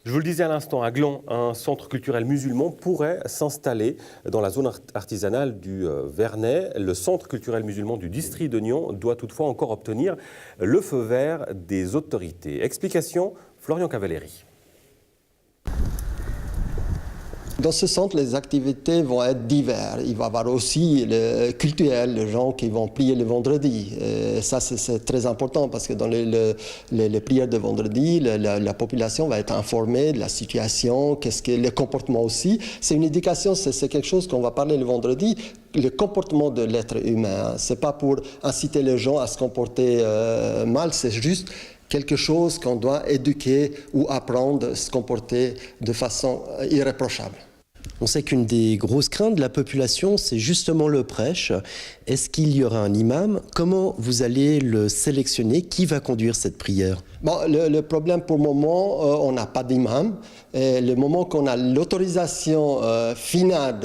Je vous le disais à l'instant, à Gland, un centre culturel musulman pourrait s'installer dans la zone artisanale du Vernet. Le centre culturel musulman du district de Nyon doit toutefois encore obtenir le feu vert des autorités. Explication, Florian Cavalleri. Dans ce centre, les activités vont être diverses. Il va y avoir aussi le cultuel, les gens qui vont prier le vendredi. Et ça, c'est très important parce que dans les prières de vendredi, la population va être informée de la situation, qu'est-ce que le comportement aussi. C'est une éducation, c'est quelque chose qu'on va parler le vendredi, le comportement de l'être humain. C'est pas pour inciter les gens à se comporter mal, c'est juste quelque chose qu'on doit éduquer ou apprendre à se comporter de façon irréprochable. On sait qu'une des grosses craintes de la population, c'est justement le prêche. Est-ce qu'il y aura un imam? Comment vous allez le sélectionner? Qui va conduire cette prière? Bon, le problème pour le moment, on n'a pas d'imam. Et le moment qu'on a l'autorisation finale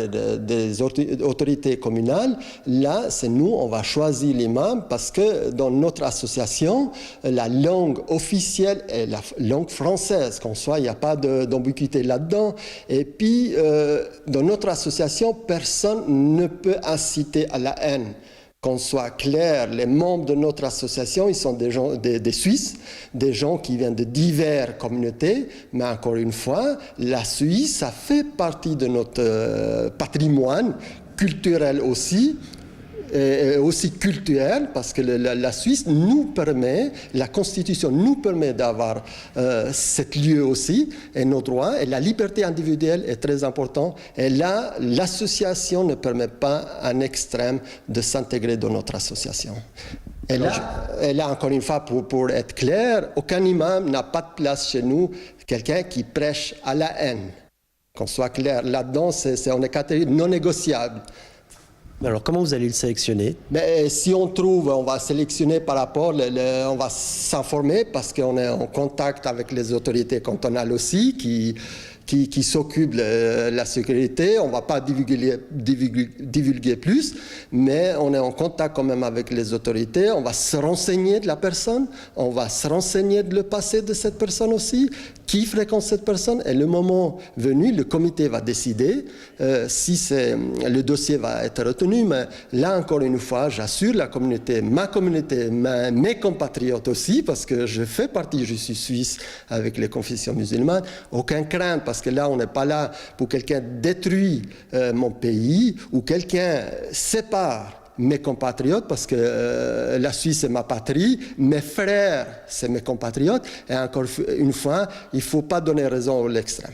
des autorités communales, là, c'est nous, on va choisir l'imam parce que dans notre association, la langue officielle est la langue française. Qu'on soit, il n'y a pas d'ambiguïté là-dedans. Et puis, dans notre association, personne ne peut inciter à la haine. Qu'on soit clair, les membres de notre association, ils sont des gens, des Suisses, des gens qui viennent de diverses communautés, mais encore une fois, la Suisse, ça fait partie de notre patrimoine culturel aussi, et aussi culturel, parce que la Suisse nous permet, la Constitution nous permet d'avoir cet lieu aussi, et nos droits, et la liberté individuelle est très importante. Et là, l'association ne permet pas à un extrême de s'intégrer dans notre association. Et là, encore une fois, pour être clair, aucun imam n'a pas de place chez nous, quelqu'un qui prêche à la haine. Qu'on soit clair, là-dedans, on est catégorie non négociable. Alors, comment vous allez le sélectionner? Mais si on trouve, on va sélectionner par rapport, on va s'informer parce qu'on est en contact avec les autorités cantonales aussi qui s'occupent de la sécurité. On ne va pas divulguer plus, mais on est en contact quand même avec les autorités. On va se renseigner de la personne, on va se renseigner de le passé de cette personne aussi, qui fréquente cette personne. Et le moment venu, le comité va décider si le dossier va être retenu. Mais là, encore une fois, j'assure la communauté, ma communauté, mes compatriotes aussi, parce que je fais partie, je suis suisse avec les confessions musulmanes, aucun crainte, parce que là, on n'est pas là pour quelqu'un détruire mon pays ou quelqu'un sépare mes compatriotes, parce que la Suisse c'est ma patrie, mes frères c'est mes compatriotes, et encore une fois, il ne faut pas donner raison à l'extrême.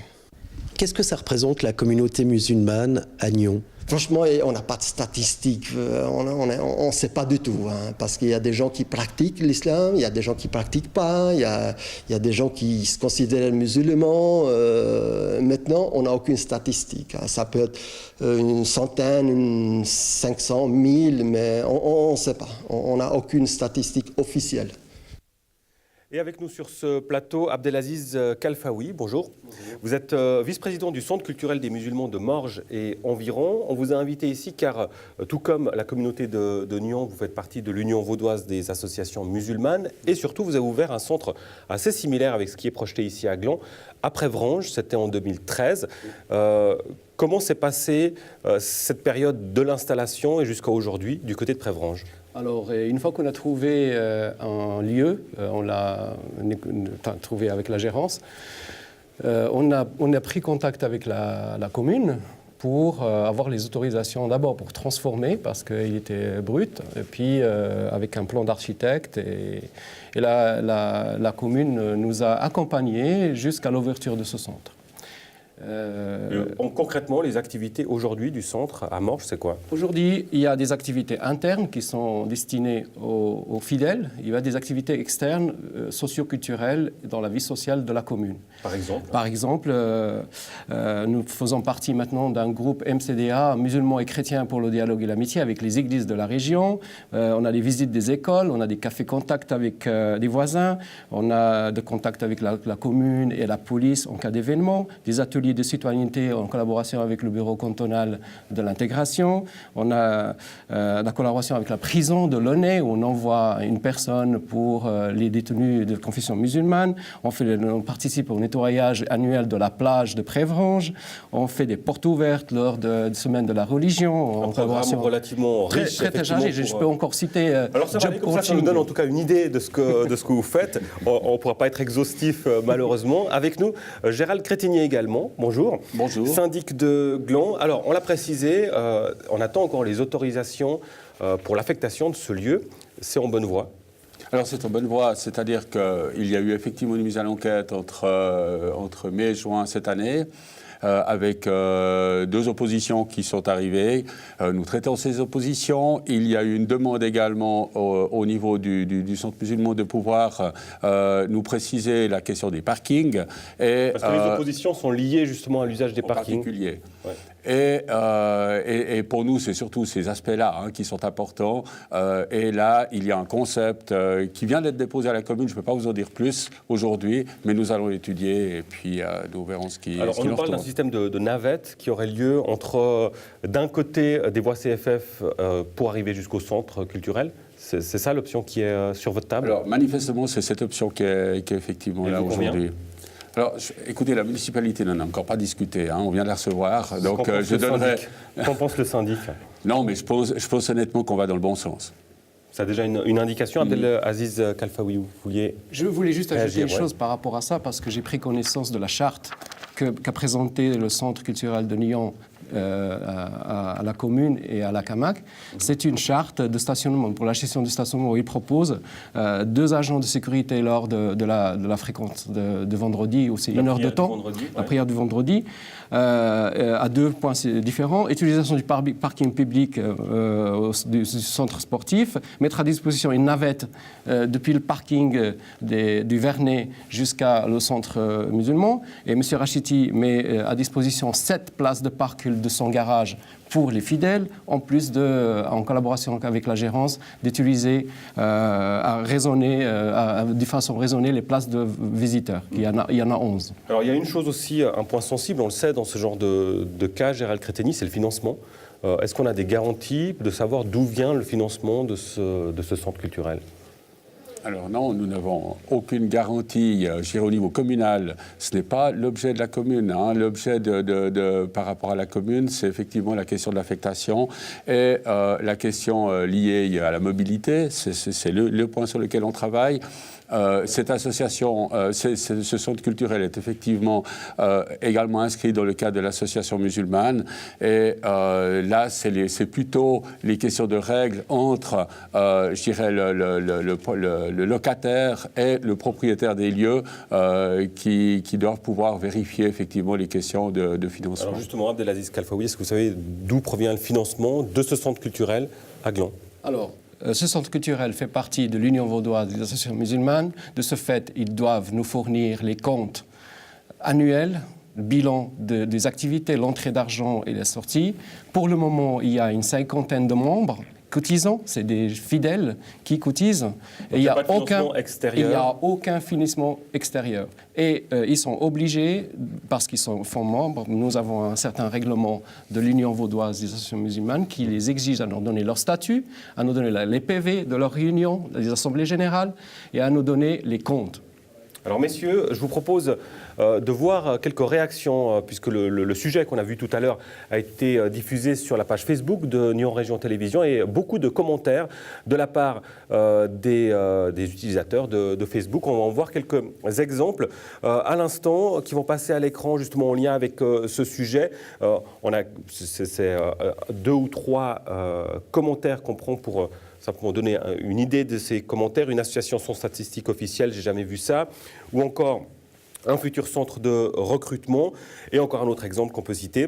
Qu'est-ce que ça représente la communauté musulmane à Nyon? Franchement, on n'a pas de statistiques, on ne sait pas du tout, hein, parce qu'il y a des gens qui pratiquent l'islam, il y a des gens qui ne pratiquent pas, il y a des gens qui se considèrent musulmans. Maintenant, on n'a aucune statistique. Hein. Ça peut être une centaine, 500, 1000, mais on ne sait pas. On n'a aucune statistique officielle. Et avec nous sur ce plateau, Abdelaziz Kalfaoui, bonjour. Bonjour. Vous êtes vice-président du Centre culturel des musulmans de Morges et environ. On vous a invité ici car, tout comme la communauté de Nyon, vous faites partie de l'Union vaudoise des associations musulmanes et surtout vous avez ouvert un centre assez similaire avec ce qui est projeté ici à Gland, à Prévranges, c'était en 2013. Comment s'est passée cette période de l'installation et jusqu'à aujourd'hui du côté de Prévranges ? Alors, une fois qu'on a trouvé un lieu, on l'a trouvé avec la gérance, on a pris contact avec la commune pour avoir les autorisations d'abord pour transformer parce qu'il était brut, et puis avec un plan d'architecte. Et la commune nous a accompagnés jusqu'à l'ouverture de ce centre. Concrètement, les activités aujourd'hui du centre à Morges, c'est quoi? Aujourd'hui, il y a des activités internes qui sont destinées aux fidèles. Il y a des activités externes, socio-culturelles dans la vie sociale de la commune. Par exemple, nous faisons partie maintenant d'un groupe MCDA, musulmans et chrétiens pour le dialogue et l'amitié, avec les églises de la région. On a des visites des écoles, on a des cafés contacts avec des voisins, on a des contacts avec la commune et la police en cas d'événement, des ateliers ateliers de citoyenneté en collaboration avec le bureau cantonal de l'intégration. On a la collaboration avec la prison de Launay, où on envoie une personne pour les détenus de confession musulmane. On participe au nettoyage annuel de la plage de Prévrange. On fait des portes ouvertes lors de semaine de la religion. Un programme relativement riche. Très chargé. Je peux encore citer... Alors ça va aller comme ça nous donne en tout cas une idée de ce que vous faites. On ne pourra pas être exhaustif malheureusement. Avec nous, Gérald Crétigny également. Bonjour. Bonjour. Syndic de Gland. Alors on l'a précisé, on attend encore les autorisations pour l'affectation de ce lieu. C'est en bonne voie? Alors c'est en bonne voie, c'est-à-dire qu'il y a eu effectivement une mise à l'enquête entre mai et juin cette année. Avec deux oppositions qui sont arrivées. Nous traitons ces oppositions. Il y a eu une demande également au niveau du centre musulman de pouvoir nous préciser la question des parkings. Parce que les oppositions sont liées justement à l'usage des parkings. En particulier. Ouais. Et pour nous, c'est surtout ces aspects-là qui sont importants. Et là, il y a un concept qui vient d'être déposé à la commune. Je ne peux pas vous en dire plus aujourd'hui, mais nous allons l'étudier et puis nous verrons ce qui Alors, on nous parle d'un système de navette qui aurait lieu entre, d'un côté, des voies CFF pour arriver jusqu'au centre culturel. C'est ça l'option qui est sur votre table? Alors, manifestement, c'est cette option qui est effectivement là aujourd'hui. Alors, écoutez, la municipalité n'en a encore pas discuté, on vient de la recevoir, donc je donnerai... Qu'en pense le syndic? Non, mais je pense honnêtement qu'on va dans le bon sens. Ça a déjà une indication, Abdelaziz Khalfaoui, Je voulais juste ajouter une chose par rapport à ça, parce que j'ai pris connaissance de la charte qu'a présentée le Centre culturel de Nyon à la commune et à la CAMAC. C'est une charte de stationnement, pour la gestion du stationnement, où il propose 2 agents de sécurité lors de la fréquence de vendredi, où c'est 1 heure de temps, la prière du vendredi, à 2 points différents. Utilisation du parking public du centre sportif, mettre à disposition une navette depuis le parking du Vernet jusqu'à le centre musulman. Et M. Rachiti met à disposition 7 places de parc de son garage pour les fidèles, en plus en collaboration avec la gérance, d'utiliser de façon raisonnée les places de visiteurs. Il y en a 11. Alors il y a une chose aussi, un point sensible, on le sait dans ce genre de cas, Gérald Crétigny, c'est le financement. Est-ce qu'on a des garanties de savoir d'où vient le financement de ce centre culturel ? Alors non, nous n'avons aucune garantie, je dirais au niveau communal. Ce n'est pas l'objet de la commune. L'objet par rapport à la commune, c'est effectivement la question de l'affectation et la question liée à la mobilité. C'est le point sur lequel on travaille. Cette association, ce centre culturel est effectivement également inscrit dans le cadre de l'association musulmane. Et là, c'est plutôt les questions de règles entre, je dirais, le locataire et le propriétaire des lieux qui doivent pouvoir vérifier effectivement les questions de financement. Alors justement, Abdelaziz Khalfaoui, est-ce que vous savez d'où provient le financement de ce centre culturel à Gland ? Alors, ce centre culturel fait partie de l'Union vaudoise des associations musulmanes. De ce fait, ils doivent nous fournir les comptes annuels, le bilan des activités, l'entrée d'argent et la sortie. Pour le moment, il y a une 50aine de membres cotisants, c'est des fidèles qui cotisent. Et il n'y a aucun financement extérieur. Et ils sont obligés, parce qu'ils font membres, nous avons un certain règlement de l'Union vaudoise des associations musulmanes qui les exige à nous donner leur statut, à nous donner les PV de leur réunion, des assemblées générales, et à nous donner les comptes. Alors messieurs, je vous propose de voir quelques réactions, puisque le sujet qu'on a vu tout à l'heure a été diffusé sur la page Facebook de Nyon Région Télévision, et beaucoup de commentaires de la part des utilisateurs de Facebook. On va en voir quelques exemples à l'instant qui vont passer à l'écran justement en lien avec ce sujet. C'est 2 ou 3 commentaires qu'on prend pour... simplement donner une idée de ces commentaires. Une association sans statistique officielle, j'ai jamais vu ça. Ou encore un futur centre de recrutement. Et encore un autre exemple qu'on peut citer,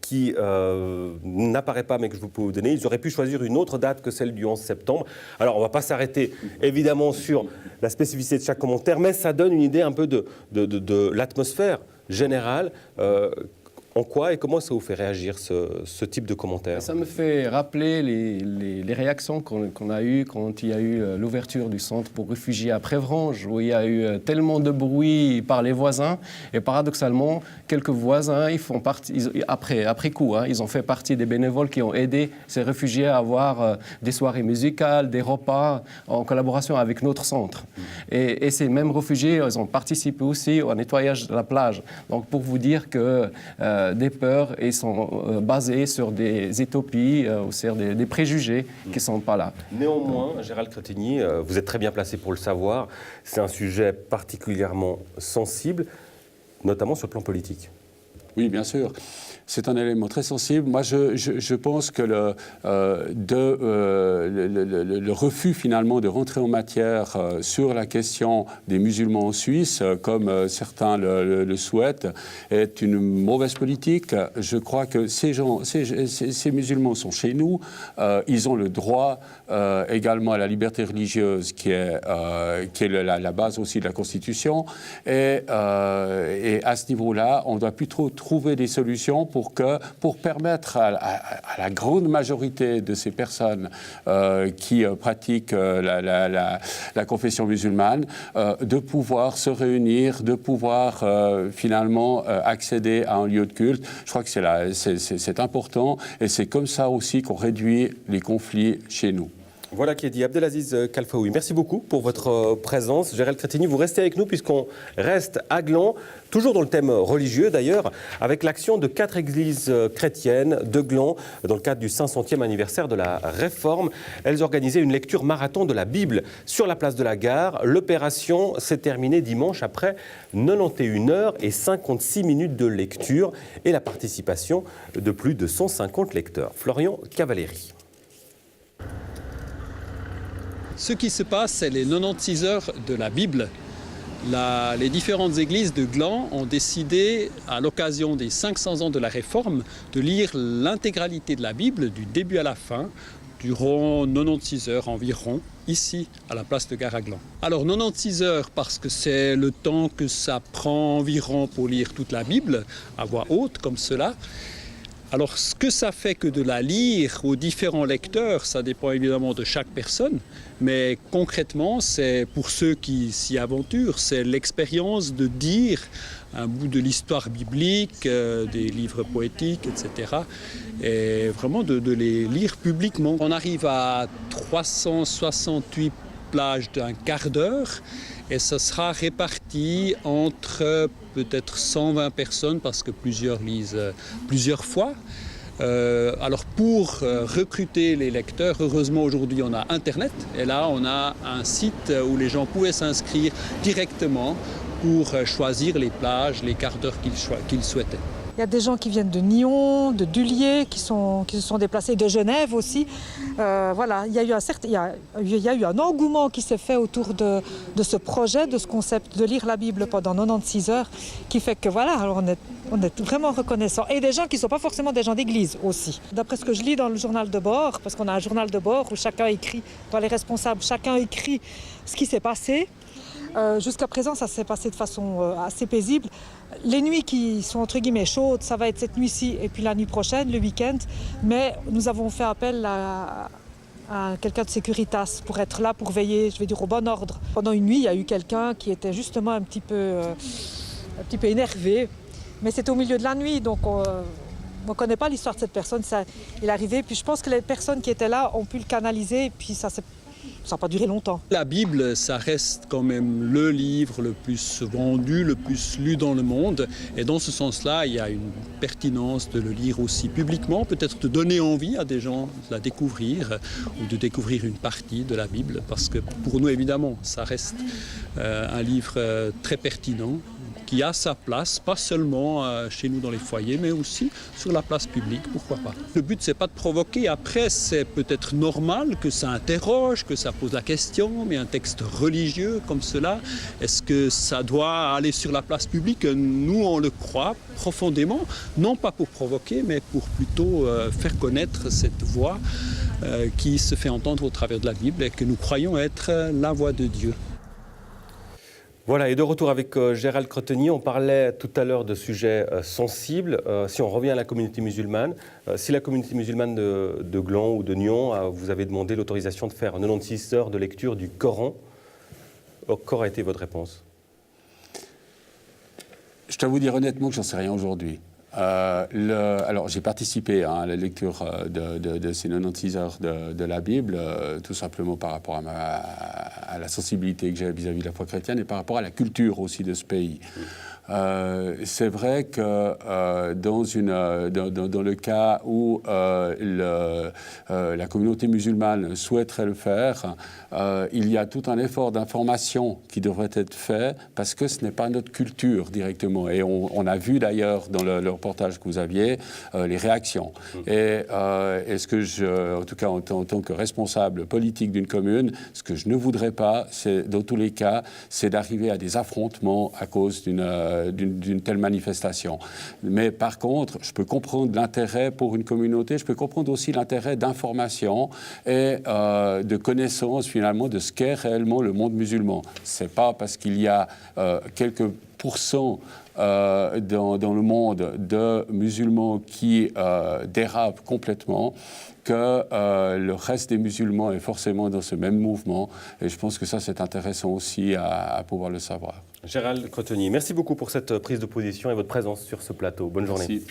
qui n'apparaît pas, mais que je peux vous donner. Ils auraient pu choisir une autre date que celle du 11 septembre. Alors, on ne va pas s'arrêter, évidemment, sur la spécificité de chaque commentaire, mais ça donne une idée un peu de l'atmosphère générale. En quoi et comment ça vous fait réagir ce type de commentaires? Ça me fait rappeler les réactions qu'on a eues quand il y a eu l'ouverture du centre pour réfugiés à Prévrange, où il y a eu tellement de bruit par les voisins. Et paradoxalement, quelques voisins, après coup, ils ont fait partie des bénévoles qui ont aidé ces réfugiés à avoir des soirées musicales, des repas en collaboration avec notre centre. Et ces mêmes réfugiés, ils ont participé aussi au nettoyage de la plage. Donc pour vous dire que des peurs et sont basées sur des utopies ou sur des préjugés qui ne sont pas là. Néanmoins, Gérald Cretigny, vous êtes très bien placé pour le savoir, c'est un sujet particulièrement sensible, notamment sur le plan politique. Oui, bien sûr. C'est un élément très sensible. Moi, je pense que le refus, finalement, de rentrer en matière sur la question des musulmans en Suisse, comme certains le souhaitent, est une mauvaise politique. Je crois que ces musulmans sont chez nous. Ils ont le droit également à la liberté religieuse, qui est la base aussi de la Constitution. Et à ce niveau-là, on ne doit plus trop trouver des solutions pour permettre à la grande majorité de ces personnes qui pratiquent la confession musulmane de pouvoir se réunir, de pouvoir finalement accéder à un lieu de culte. Je crois que c'est important et c'est comme ça aussi qu'on réduit les conflits chez nous. Voilà qui est dit. Abdelaziz Khalfaoui, merci beaucoup pour votre présence. Gérald Cretigny, vous restez avec nous puisqu'on reste à Gland, toujours dans le thème religieux d'ailleurs, avec l'action de 4 églises chrétiennes de Gland dans le cadre du 500e anniversaire de la Réforme. Elles organisaient une lecture marathon de la Bible sur la place de la Gare. L'opération s'est terminée dimanche après 91 heures et 56 minutes de lecture et la participation de plus de 150 lecteurs. Florian Cavalleri. Ce qui se passe, c'est les 96 heures de la Bible. Les différentes églises de Gland ont décidé, à l'occasion des 500 ans de la Réforme, de lire l'intégralité de la Bible, du début à la fin, durant 96 heures environ, ici, à la place de Gare à Gland. Alors 96 heures parce que c'est le temps que ça prend environ pour lire toute la Bible, à voix haute, comme cela. Alors, ce que ça fait que de la lire aux différents lecteurs, ça dépend évidemment de chaque personne, mais concrètement, c'est pour ceux qui s'y aventurent, c'est l'expérience de dire un bout de l'histoire biblique, des livres poétiques, etc. Et vraiment de les lire publiquement. On arrive à 368 plages d'un quart d'heure. Et ça sera réparti entre peut-être 120 personnes parce que plusieurs lisent plusieurs fois. Alors pour recruter les lecteurs, heureusement aujourd'hui on a Internet et là on a un site où les gens pouvaient s'inscrire directement pour choisir les plages, les quarts d'heure qu'ils souhaitaient. Il y a des gens qui viennent de Nyon, de Dullier, qui se sont déplacés, de Genève aussi. Voilà, il y a eu un engouement qui s'est fait autour de ce projet, de ce concept de lire la Bible pendant 96 heures, qui fait que voilà, alors on est vraiment reconnaissants. Et des gens qui ne sont pas forcément des gens d'église aussi. D'après ce que je lis dans le journal de bord, parce qu'on a un journal de bord où chacun écrit, dans les responsables, chacun écrit ce qui s'est passé. Jusqu'à présent, ça s'est passé de façon assez paisible. Les nuits qui sont entre guillemets chaudes, ça va être cette nuit-ci et puis la nuit prochaine, le week-end. Mais nous avons fait appel à quelqu'un de Securitas pour être là, pour veiller, je vais dire, au bon ordre. Pendant une nuit, il y a eu quelqu'un qui était justement un petit peu énervé. Mais c'était au milieu de la nuit, donc on ne connaît pas l'histoire de cette personne. Il est arrivé, puis je pense que les personnes qui étaient là ont pu le canaliser, et puis ça n'a pas duré longtemps. La Bible, ça reste quand même le livre le plus vendu, le plus lu dans le monde. Et dans ce sens-là, il y a une pertinence de le lire aussi publiquement, peut-être de donner envie à des gens de la découvrir ou de découvrir une partie de la Bible. Parce que pour nous, évidemment, ça reste un livre très pertinent, qui a sa place, pas seulement chez nous dans les foyers, mais aussi sur la place publique, pourquoi pas. Le but, c'est pas de provoquer. Après, c'est peut-être normal que ça interroge, que ça pose la question, mais un texte religieux comme cela, est-ce que ça doit aller sur la place publique? Nous, on le croit profondément, non pas pour provoquer, mais pour plutôt faire connaître cette voix qui se fait entendre au travers de la Bible et que nous croyons être la voix de Dieu. Voilà, et de retour avec Gérald Cretonnier, on parlait tout à l'heure de sujets sensibles. Si on revient à la communauté musulmane, si la communauté musulmane de Gland ou de Nyon vous avez demandé l'autorisation de faire 96 heures de lecture du Coran, qu'aurait été votre réponse? Je dois vous dire honnêtement que j'en sais rien aujourd'hui. Alors, j'ai participé à la lecture de ces 96 heures de la Bible, tout simplement par rapport à la sensibilité que j'ai vis-à-vis de la foi chrétienne et par rapport à la culture aussi de ce pays. C'est vrai que dans le cas où la communauté musulmane souhaiterait le faire, il y a tout un effort d'information qui devrait être fait parce que ce n'est pas notre culture directement. Et on a vu d'ailleurs dans le reportage que vous aviez les réactions. Et ce que en tout cas en tant que responsable politique d'une commune, ce que je ne voudrais pas, c'est dans tous les cas, c'est d'arriver à des affrontements à cause d'une telle manifestation. Mais par contre, je peux comprendre l'intérêt pour une communauté, je peux comprendre aussi l'intérêt d'information et de connaissance finalement de ce qu'est réellement le monde musulman. C'est pas parce qu'il y a quelques pourcents dans le monde de musulmans qui dérapent complètement que le reste des musulmans est forcément dans ce même mouvement. Et je pense que ça, c'est intéressant aussi à pouvoir le savoir. Gérald Cretonnier, merci beaucoup pour cette prise de position et votre présence sur ce plateau. Bonne journée. Merci.